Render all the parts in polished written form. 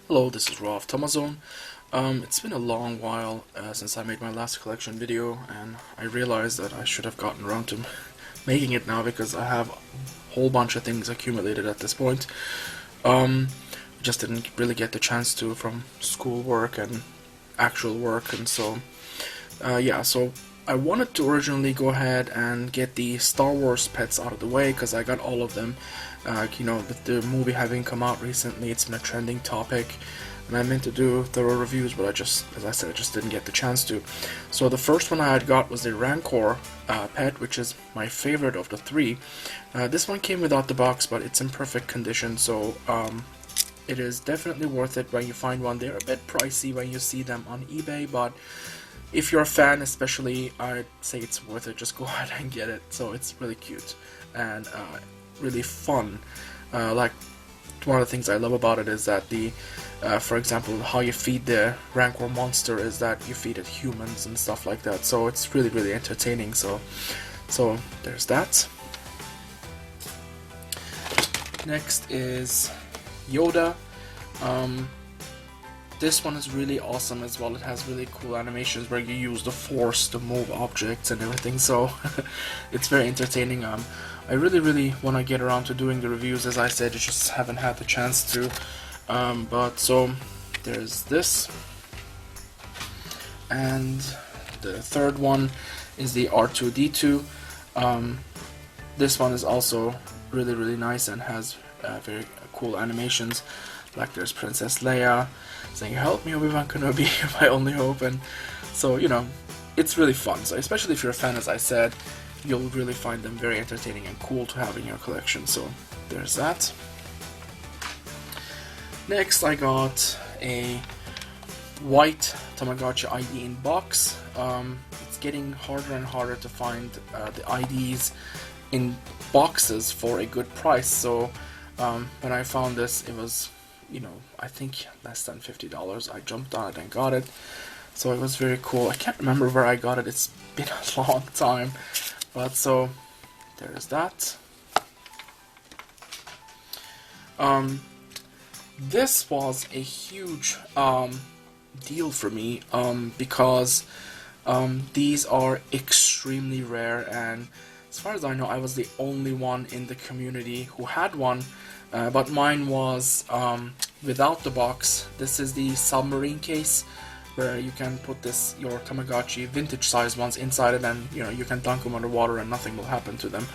Hello, this is Raw of Tamazone. It's been a long while since I made my last collection video, and I realized that I should have gotten around to making it now because I have a whole bunch of things accumulated at this point. Just didn't really get the chance to from school work and actual work, and so so I wanted to originally go ahead and get the Star Wars pets out of the way because I got all of them. With the movie having come out recently, it's been a trending topic, and I meant to do thorough reviews, but as I said, I just didn't get the chance to. So the first one I had got was the Rancor Pet, which is my favorite of the three. This one came without the box, but it's in perfect condition, so it is definitely worth it when you find one. They're a bit pricey when you see them on eBay, but if you're a fan especially, I'd say it's worth it. Just go ahead and get it. So it's really cute and really fun. Like, one of the things I love about it is that for example, how you feed the Rancor monster is that you feed it humans and stuff like that. So it's really, really entertaining. So there's that. Next is Yoda. This one is really awesome as well. It has really cool animations where you use the force to move objects and everything, so it's very entertaining. I really want to get around to doing the reviews, as I said, I just haven't had the chance to. So there's this, and the third one is the R2-D2. This one is also really nice and has very cool animations. Like, there's Princess Leia saying, "Help me, Obi-Wan Kenobi, my only hope," and so, it's really fun. So especially if you're a fan, as I said, you'll really find them very entertaining and cool to have in your collection. So there's that. Next, I got a white Tamagotchi ID in box. It's getting harder and harder to find the IDs in boxes for a good price. So when I found this, it was, I think less than $50. I jumped on it and got it. So it was very cool. I can't remember where I got it. It's been a long time. But so there's that. This was a huge deal for me because these are extremely rare, and as far as I know, I was the only one in the community who had one. But mine was without the box. This is the Submarine Case, where you can put your Tamagotchi vintage size ones inside it, and you can dunk them underwater and nothing will happen to them.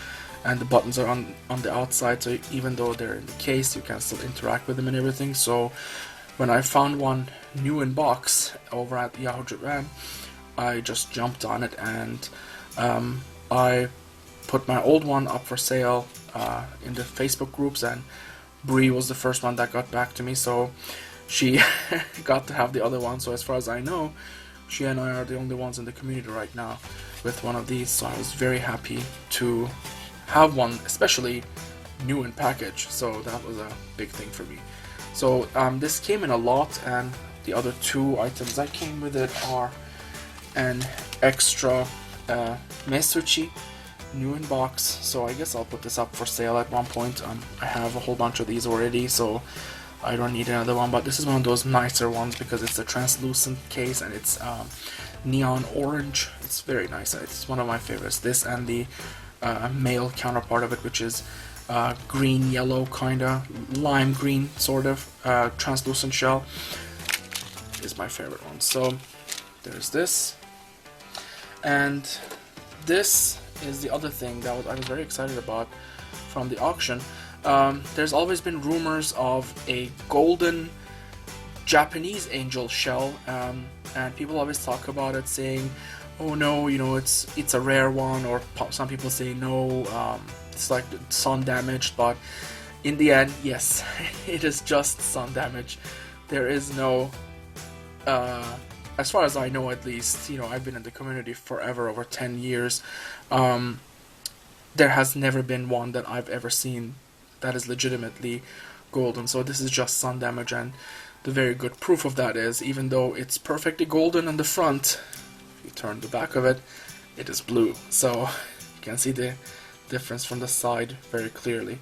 And the buttons are on the outside, so even though they're in the case, you can still interact with them and everything. So when I found one new in box over at Yahoo Japan, I just jumped on it, and I put my old one up for sale in the Facebook groups, and Bree was the first one that got back to me, so she got to have the other one. So as far as I know, she and I are the only ones in the community right now with one of these, so I was very happy to have one, especially new in package, so that was a big thing for me. So this came in a lot, and the other two items that came with it are an extra Mesuchi, new in box, so I guess I'll put this up for sale at one point. I have a whole bunch of these already, so I don't need another one, but this is one of those nicer ones because it's a translucent case and it's neon orange. It's very nice. It's one of my favorites. This and the male counterpart of it, which is green yellow, kinda lime green sort of translucent shell, is my favorite one. So there's this, and this is the other thing that I was very excited about from the auction. There's always been rumors of a golden Japanese angel shell, and people always talk about it, saying, "Oh no, it's a rare one," or some people say no, it's like sun damaged. But in the end, yes, it is just sun damage. There is no, as far as I know at least, I've been in the community forever, over 10 years. There has never been one that I've ever seen that is legitimately golden. So this is just sun damage, and the very good proof of that is, even though it's perfectly golden on the front, if you turn the back of it, it is blue. So you can see the difference from the side very clearly.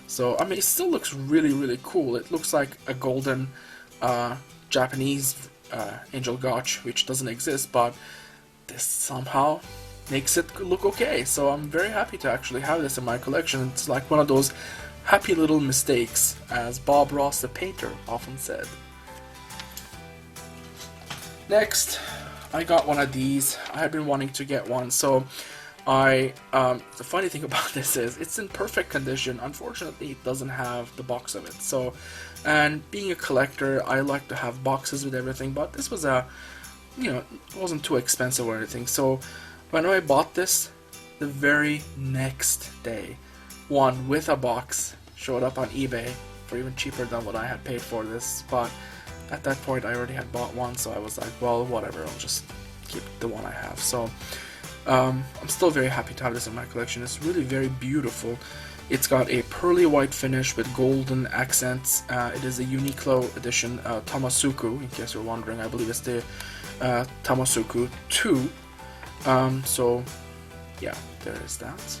So I mean, it still looks really cool. It looks like a golden Japanese Angel Gotch, which doesn't exist, but this somehow makes it look okay. So I'm very happy to actually have this in my collection. It's like one of those happy little mistakes, as Bob Ross the painter often said. Next, I got one of these. I had been wanting to get one, so the funny thing about this is it's in perfect condition. Unfortunately, it doesn't have the box of it. So, and being a collector, I like to have boxes with everything, but this was a, it wasn't too expensive or anything. So when I bought this, the very next day, one with a box showed up on eBay for even cheaper than what I had paid for this. But at that point, I already had bought one, so I was like, well, whatever, I'll just keep the one I have. So I'm still very happy to have this in my collection. It's really very beautiful. It's got a pearly white finish with golden accents. It is a Uniqlo edition Tamasuku, in case you're wondering. I believe it's the Tamasuku 2. So yeah, there is that.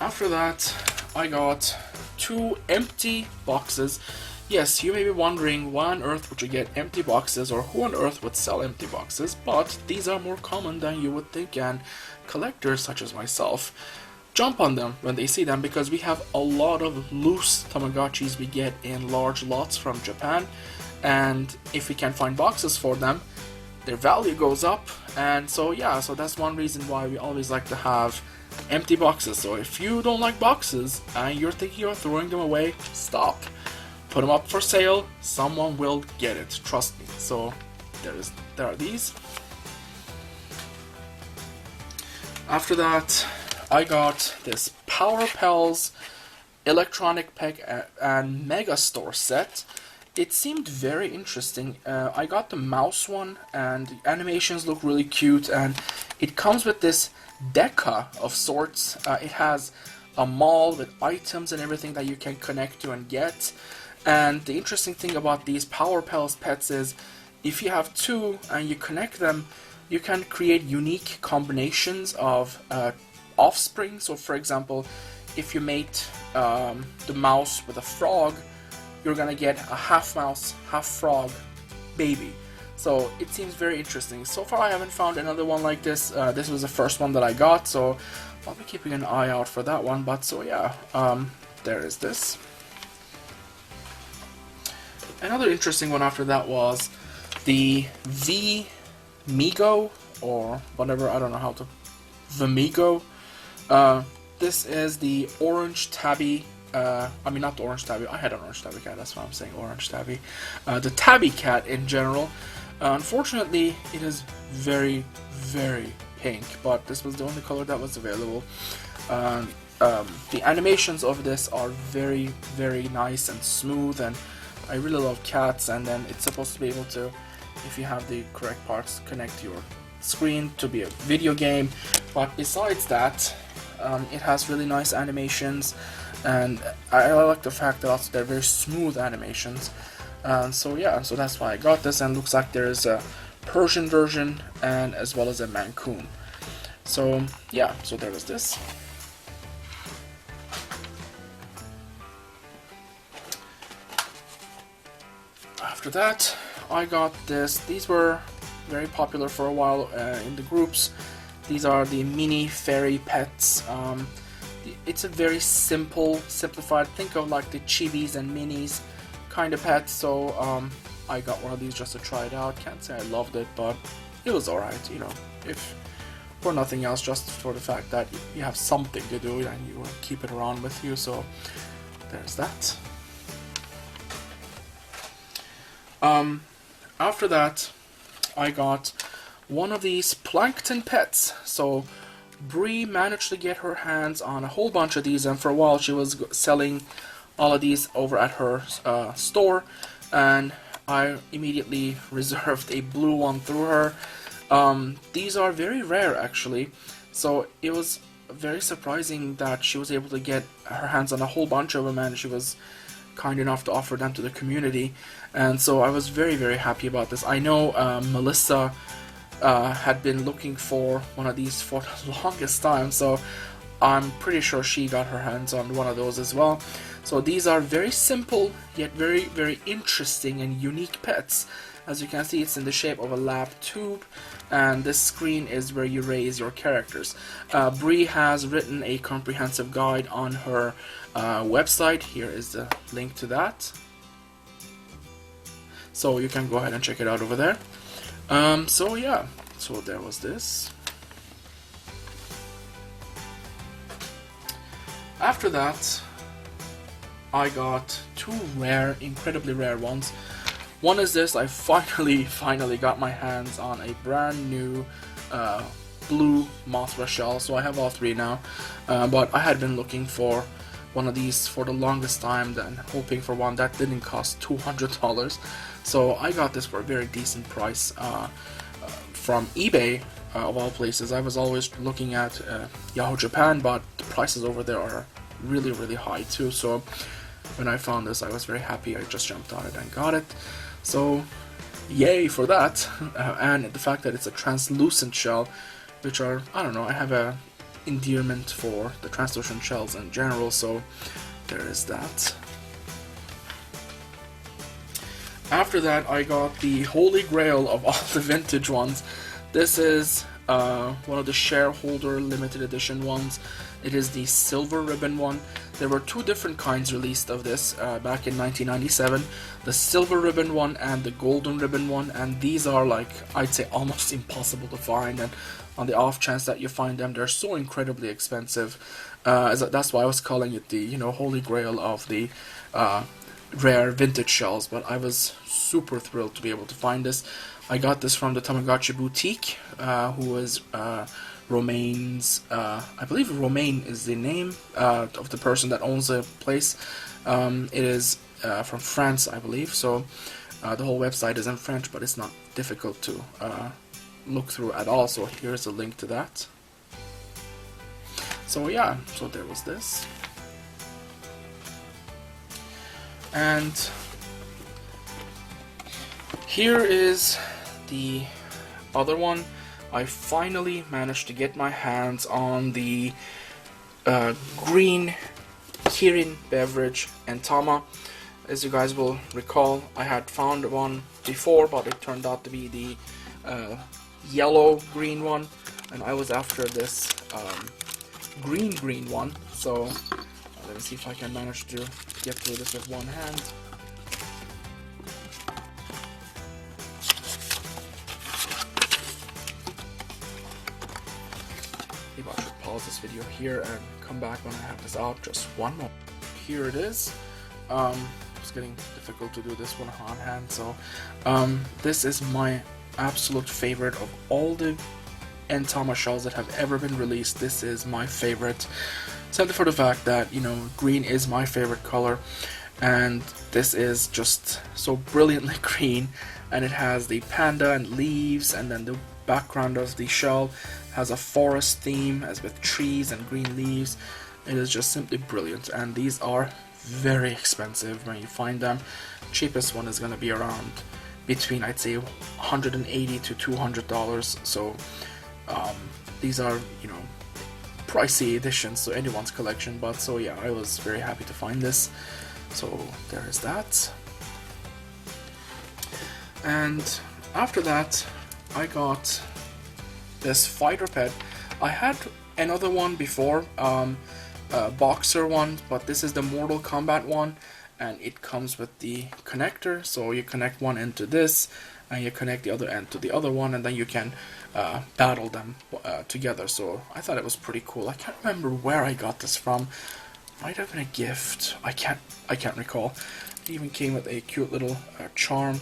After that, I got 2 empty boxes. Yes, you may be wondering why on earth would you get empty boxes, or who on earth would sell empty boxes, but these are more common than you would think, and collectors such as myself jump on them when they see them, because we have a lot of loose Tamagotchis we get in large lots from Japan, and if we can find boxes for them, their value goes up. And so yeah, so that's one reason why we always like to have empty boxes. So if you don't like boxes and you're thinking of throwing them away, stop. Put them up for sale, someone will get it, trust me. So there are these. After that, I got this Power Pals Electronic Pack and Mega Store set. It seemed very interesting. I got the mouse one, and the animations look really cute, and it comes with this deca of sorts. It has a mall with items and everything that you can connect to and get. And the interesting thing about these Power Pals pets is, if you have 2 and you connect them, you can create unique combinations of offspring. So for example, if you mate the mouse with a frog, you're gonna get a half mouse, half frog baby. So it seems very interesting. So far I haven't found another one like this. This was the first one that I got, so I'll be keeping an eye out for that one. But so yeah, there is this. Another interesting one after that was the Zee Miko, or whatever, I don't know how to... Vimigo. This is the orange tabby, I mean not the orange tabby, I had an orange tabby cat, that's why I'm saying orange tabby. The tabby cat in general. Unfortunately, it is very, very pink, but this was the only color that was available. The animations of this are very, very nice and smooth, and I really love cats. And then it's supposed to be able to, if you have the correct parts, connect your screen to be a video game. But besides that, it has really nice animations, and I like the fact that also they're very smooth animations. So yeah, so that's why I got this, and looks like there is a Persian version and as well as a Mancoon. So yeah, so there is this. After that, I got this. These were very popular for a while in the groups. These are the mini fairy pets. It's a very simplified, think of like the chibis and minis kind of pet. So I got one of these just to try it out. Can't say I loved it, but it was alright, if for nothing else, just for the fact that you have something to do and you keep it around with you. So there's that. After that, I got one of these Plankton Pets. So Bree managed to get her hands on a whole bunch of these, and for a while she was selling all of these over at her store, and I immediately reserved a blue one through her. These are very rare actually, so it was very surprising that she was able to get her hands on a whole bunch of them, and she was kind enough to offer them to the community, and so I was very, very happy about this. I know Melissa had been looking for one of these for the longest time, so I'm pretty sure she got her hands on one of those as well. So these are very simple yet very interesting and unique pets. As you can see, it's in the shape of a lab tube, and this screen is where you raise your characters. Bree has written a comprehensive guide on her website. Here is the link to that, so you can go ahead and check it out over there. So yeah, so there was this. After that, I got two rare, incredibly rare ones. One is this. I finally got my hands on a brand new blue Mothra shell. So I have all three now, but I had been looking for one of these for the longest time, then hoping for one that didn't cost $200. So I got this for a very decent price from eBay, of all places. I was always looking at Yahoo Japan, but the prices over there are really high too. So when I found this, I was very happy. I just jumped on it and got it. So yay for that. And the fact that it's a translucent shell, which are, I don't know, I have a endearment for the translucent shells in general, so there is that. After that, I got the holy grail of all the vintage ones. This is one of the shareholder limited edition ones. It is the silver ribbon one. There were two different kinds released of this back in 1997, the silver ribbon one and the golden ribbon one, and these are, like, I'd say almost impossible to find, and on the off chance that you find them, they're so incredibly expensive. That's why I was calling it the, you know, holy grail of the rare vintage shells, but I was super thrilled to be able to find this. I got this from the Tamagotchi boutique, who is Romaine's, I believe Romaine is the name of the person that owns the place. It is from France, I believe, so the whole website is in French, but it's not difficult to look through at all, so here's a link to that. So yeah, so there was this. And here is the other one. I finally managed to get my hands on the green Kirin beverage and Tama. As you guys will recall, I had found one before, but it turned out to be the yellow green one, and I was after this green one. So let me see if I can manage to get through this with one hand. Maybe I should pause this video here and come back when I have this out. Just one more. Here it is. It's getting difficult to do this one on hand, so this is my absolute favorite of all the Tama shells that have ever been released. This is my favorite, simply for the fact that, you know, green is my favorite color, and this is just so brilliantly green, and it has the panda and leaves, and then the background of the shell has a forest theme as with trees and green leaves. It is just simply brilliant, and these are very expensive when you find them. Cheapest one is going to be around between, I'd say, $180 to $200, so these are, you know, pricey additions to anyone's collection, but so yeah, I was very happy to find this. So there is that. And after that, I got this fighter pet. I had another one before, boxer one, but this is the Mortal Kombat one, and it comes with the connector, so you connect one end to this and you connect the other end to the other one, and then you can battle them together. So I thought it was pretty cool. I can't remember where I got this from. Might have been a gift. I can't recall. It even came with a cute little charm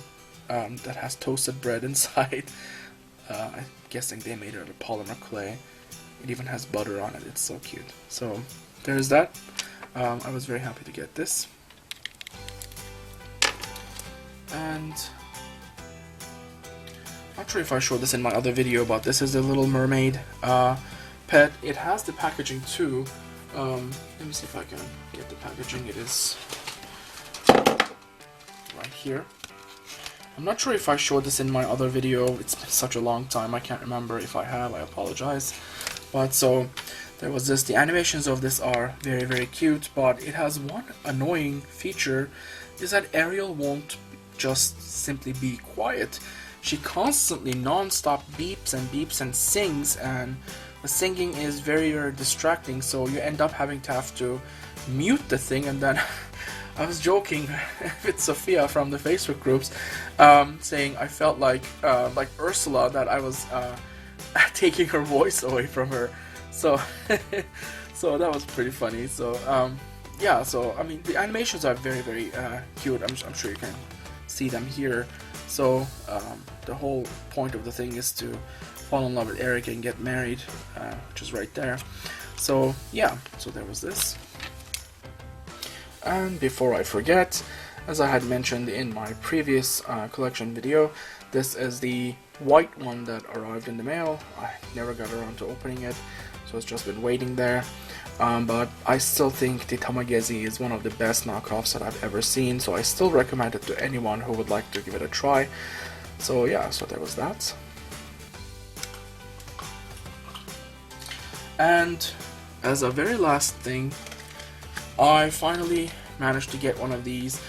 that has toasted bread inside. I'm guessing they made it out of polymer clay. It even has butter on it. It's so cute. So there's that. I was very happy to get this. And not sure if I showed this in my other video, but this is the Little Mermaid Pet. It has the packaging too. Let me see if I can get the packaging. It is right here. I'm not sure if I showed this in my other video. It's been such a long time, I can't remember. If I have, I apologize. But so there was this. The animations of this are very, very cute, but it has one annoying feature, is that Ariel won't just simply be quiet. She constantly non-stop beeps and sings, and the singing is very, very distracting, so you end up having to mute the thing. And then I was joking with Sophia from the Facebook groups, saying I felt like Ursula, that I was taking her voice away from her. So so that was pretty funny. So yeah, so I mean, the animations are very, very cute. I'm sure you can see them here. So the whole point of the thing is to fall in love with Eric and get married, which is right there. So yeah, so there was this. And before I forget, as I had mentioned in my previous collection video, this is the white one that arrived in the mail. I never got around to opening it, so it's just been waiting there. But I still think the Tamagotchi is one of the best knockoffs that I've ever seen, so I still recommend it to anyone who would like to give it a try. So yeah, so there was that. And as a very last thing, I finally managed to get one of these.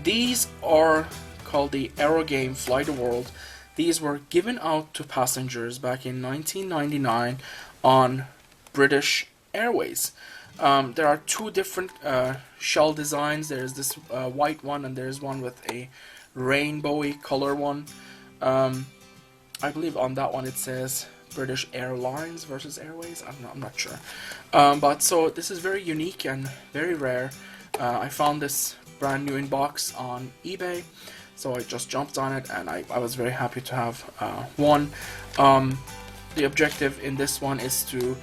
These are called the Aero Gamefly the World. These were given out to passengers back in 1999 on British Airways. There are two different shell designs. There's this white one, and there's one with a rainbowy color one. I believe on that one it says British Airlines versus Airways. I'm not sure. But so this is very unique and very rare. I found this brand new in box on eBay, so I just jumped on it, and I was very happy to have one. The objective in this one is to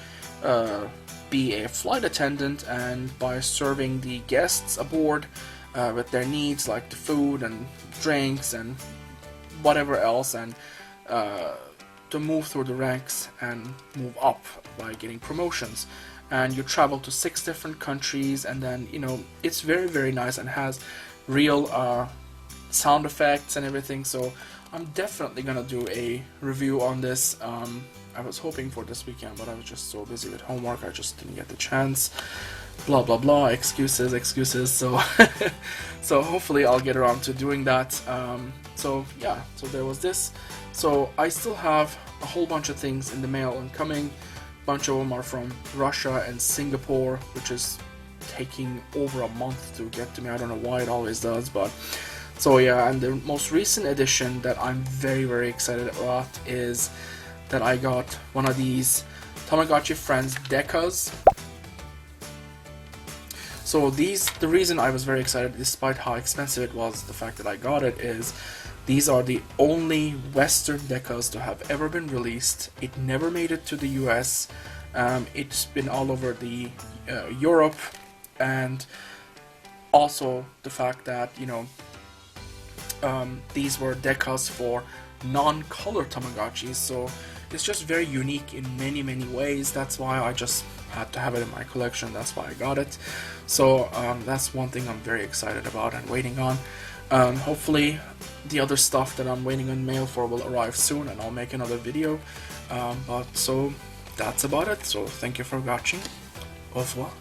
be a flight attendant, and by serving the guests aboard with their needs, like the food and drinks and whatever else, and to move through the ranks and move up by getting promotions. And you travel to 6 different countries, and then, you know, it's very, very nice and has real sound effects and everything. So I'm definitely gonna do a review on this. I was hoping for this weekend, but I was just so busy with homework, I just didn't get the chance. Blah blah blah, excuses. So so hopefully I'll get around to doing that. So yeah, so there was this. So I still have a whole bunch of things in the mail incoming. A bunch of them are from Russia and Singapore, which is taking over a month to get to me. I don't know why, it always does, but so yeah. And the most recent addition that I'm very, very excited about is that I got one of these Tamagotchi Friends decas. So the reason I was very excited, despite how expensive it was, the fact that I got it, is these are the only Western decals to have ever been released. It never made it to the US. It's been all over the Europe, and also the fact that, you know, these were decals for non-color Tamagotchis, so it's just very unique in many, many ways. That's why I just had to have it in my collection. That's why I got it. So that's one thing I'm very excited about and waiting on. Hopefully the other stuff that I'm waiting on mail for will arrive soon, and I'll make another video. But so that's about it. So thank you for watching. Au revoir.